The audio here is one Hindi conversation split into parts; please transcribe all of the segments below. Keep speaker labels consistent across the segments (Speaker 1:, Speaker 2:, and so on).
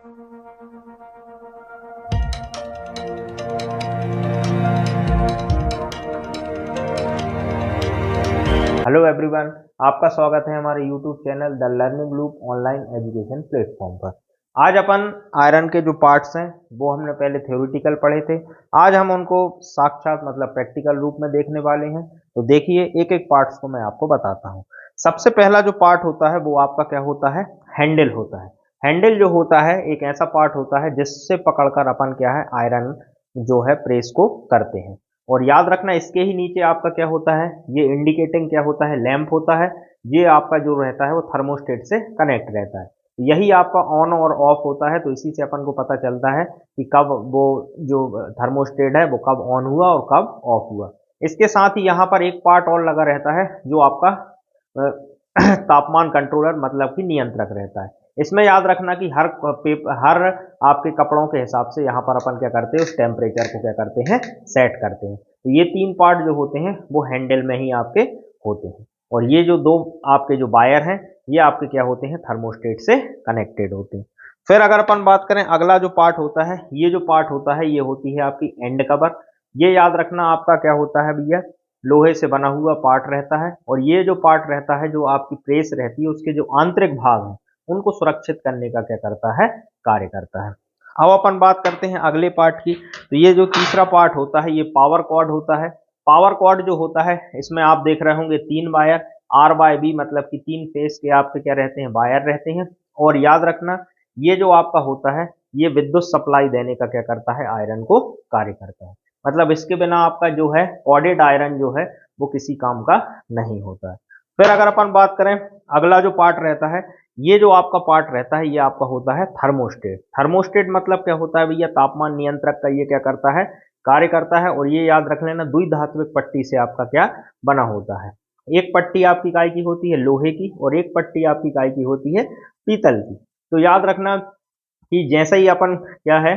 Speaker 1: हेलो एवरीवन, आपका स्वागत है हमारे YouTube channel the learning loop online education platform पर। आज अपन आयरन के जो पार्ट्स हैं वो हमने पहले थ्योरेटिकल पढ़े थे। आज हम उनको साक्षात मतलब प्रैक्टिकल रूप में देखने वाले हैं। तो देखिए, एक एक पार्ट्स को मैं आपको बताता हूँ। सबसे पहला जो पार्ट होता है वो आपका क्या होता है, हैंडल होता है। हैंडल जो होता है एक ऐसा पार्ट होता है जिससे पकड़कर अपन क्या है, आयरन जो है प्रेस को करते हैं। और याद रखना, इसके ही नीचे आपका क्या होता है, ये इंडिकेटिंग क्या होता है, लैंप होता है। ये आपका जो रहता है वो थर्मोस्टेट से कनेक्ट रहता है। यही आपका ऑन और ऑफ होता है। तो इसी से अपन को पता चलता है कि कब वो जो थर्मोस्टेट है वो कब ऑन हुआ और कब ऑफ हुआ। इसके साथ ही यहाँ पर एक पार्ट और लगा रहता है जो आपका तापमान कंट्रोलर मतलब कि नियंत्रक रहता है। इसमें याद रखना कि हर आपके कपड़ों के हिसाब से यहाँ पर अपन क्या करते हैं, उस टेम्परेचर को क्या करते हैं, सेट करते हैं। तो ये तीन पार्ट जो होते हैं वो हैंडल में ही आपके होते हैं। और ये जो दो आपके जो वायर हैं ये आपके क्या होते हैं, थर्मोस्टेट से कनेक्टेड होते हैं। फिर अगर अपन बात करें, अगला जो पार्ट होता है, ये जो पार्ट होता है ये होती है आपकी एंड कवर। ये याद रखना आपका क्या होता है भैया, लोहे से बना हुआ पार्ट रहता है। और ये जो पार्ट रहता है, जो आपकी प्रेस रहती है, उसके जो आंतरिक भाग हैं उनको सुरक्षित करने का क्या करता है, कार्य करता है। अब अपन बात करते हैं अगले पार्ट की। तो ये जो तीसरा पार्ट होता है ये पावर कॉर्ड होता है। पावर कॉर्ड जो होता है इसमें आप देख रहे होंगे तीन वायर, आर बाय बी मतलब कि तीन फेस के आपके क्या रहते हैं, वायर रहते हैं। और याद रखना, ये जो आपका होता है ये विद्युत सप्लाई देने का क्या करता है, आयरन को कार्य करता है। मतलब इसके बिना आपका जो है कॉर्डेड आयरन जो है वो किसी काम का नहीं होता है। फिर अगर अपन बात करें, अगला जो पार्ट रहता है, ये जो आपका पार्ट रहता है ये आपका होता है थर्मोस्टेट। थर्मोस्टेट मतलब क्या होता है भैया, तापमान नियंत्रक का ये क्या करता है, कार्य करता है। और ये याद रख लेना, द्विधात्विक पट्टी से आपका क्या बना होता है। एक पट्टी आपकी काय की होती है, लोहे की, और एक पट्टी आपकी काय की होती है, पीतल की। तो याद रखना कि जैसे ही अपन क्या है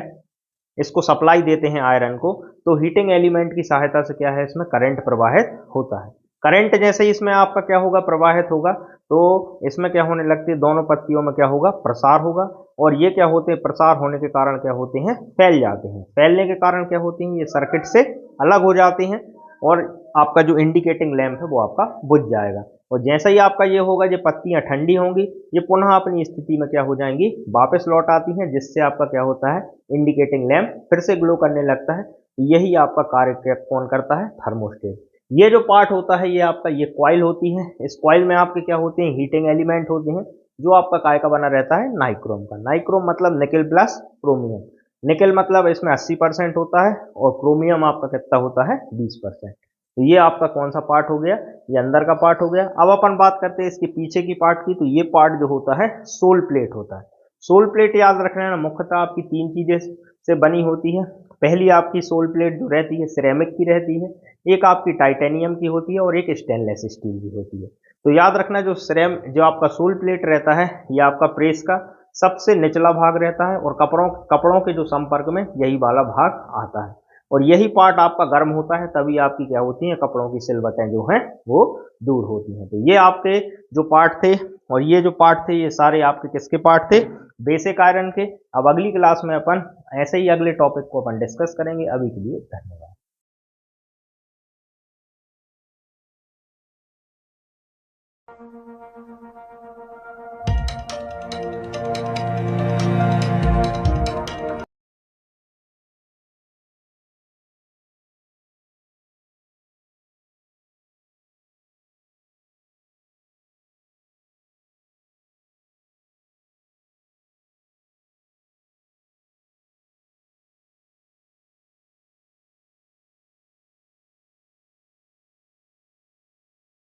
Speaker 1: इसको सप्लाई देते हैं आयरन को, तो हीटिंग एलिमेंट की सहायता से क्या है, इसमें करंट प्रवाहित होता है। करंट जैसे ही इसमें आपका क्या होगा, प्रवाहित होगा, तो इसमें क्या होने लगती है, दोनों पत्तियों में क्या होगा, प्रसार होगा। और ये क्या होते हैं, प्रसार होने के कारण क्या होते हैं, फैल जाते हैं। फैलने के कारण क्या होते हैं, ये सर्किट से अलग हो जाते हैं और आपका जो इंडिकेटिंग लैंप है वो आपका बुझ जाएगा। और जैसा ही आपका ये होगा, ये पत्तियां ठंडी होंगी, ये पुनः अपनी स्थिति में क्या हो जाएंगी, वापस लौट आती हैं, जिससे आपका क्या होता है, इंडिकेटिंग लैंप फिर से ग्लो करने लगता है। यही आपका कार्य कौन करता है, थर्मोस्टेट। ये जो पार्ट होता है ये आपका ये कॉइल होती है। इस कॉइल में आपके क्या होते हैं, हीटिंग एलिमेंट होते हैं, जो आपका काय का बना रहता है, नाइक्रोम का। नाइक्रोम मतलब निकेल प्लस क्रोमियम। निकेल मतलब इसमें 80% होता है और क्रोमियम आपका कितना होता है, 20%। तो ये आपका कौन सा पार्ट हो गया, ये अंदर का पार्ट हो गया। अब अपन बात करते हैं इसके पीछे की पार्ट की। तो ये पार्ट जो होता है सोल प्लेट होता है। सोल प्लेट याद रखना है ना, मुख्यतः आपकी तीन चीजें से बनी होती है। पहली आपकी सोल प्लेट जो रहती है सिरेमिक की रहती है, एक आपकी टाइटेनियम की होती है और एक स्टेनलेस स्टील की होती है। तो याद रखना, जो आपका सोल प्लेट रहता है ये आपका प्रेस का सबसे निचला भाग रहता है और कपड़ों के जो संपर्क में यही वाला भाग आता है। और यही पार्ट आपका गर्म होता है, तभी आपकी क्या होती है, कपड़ों की सिलवटें जो हैं वो दूर होती हैं। तो ये आपके जो पार्ट थे और ये जो पार्ट थे ये सारे आपके किसके पार्ट थे, बेसिक आयरन के। अब अगली क्लास में अपन ऐसे ही अगले टॉपिक को अपन डिस्कस करेंगे। अभी के लिए धन्यवाद।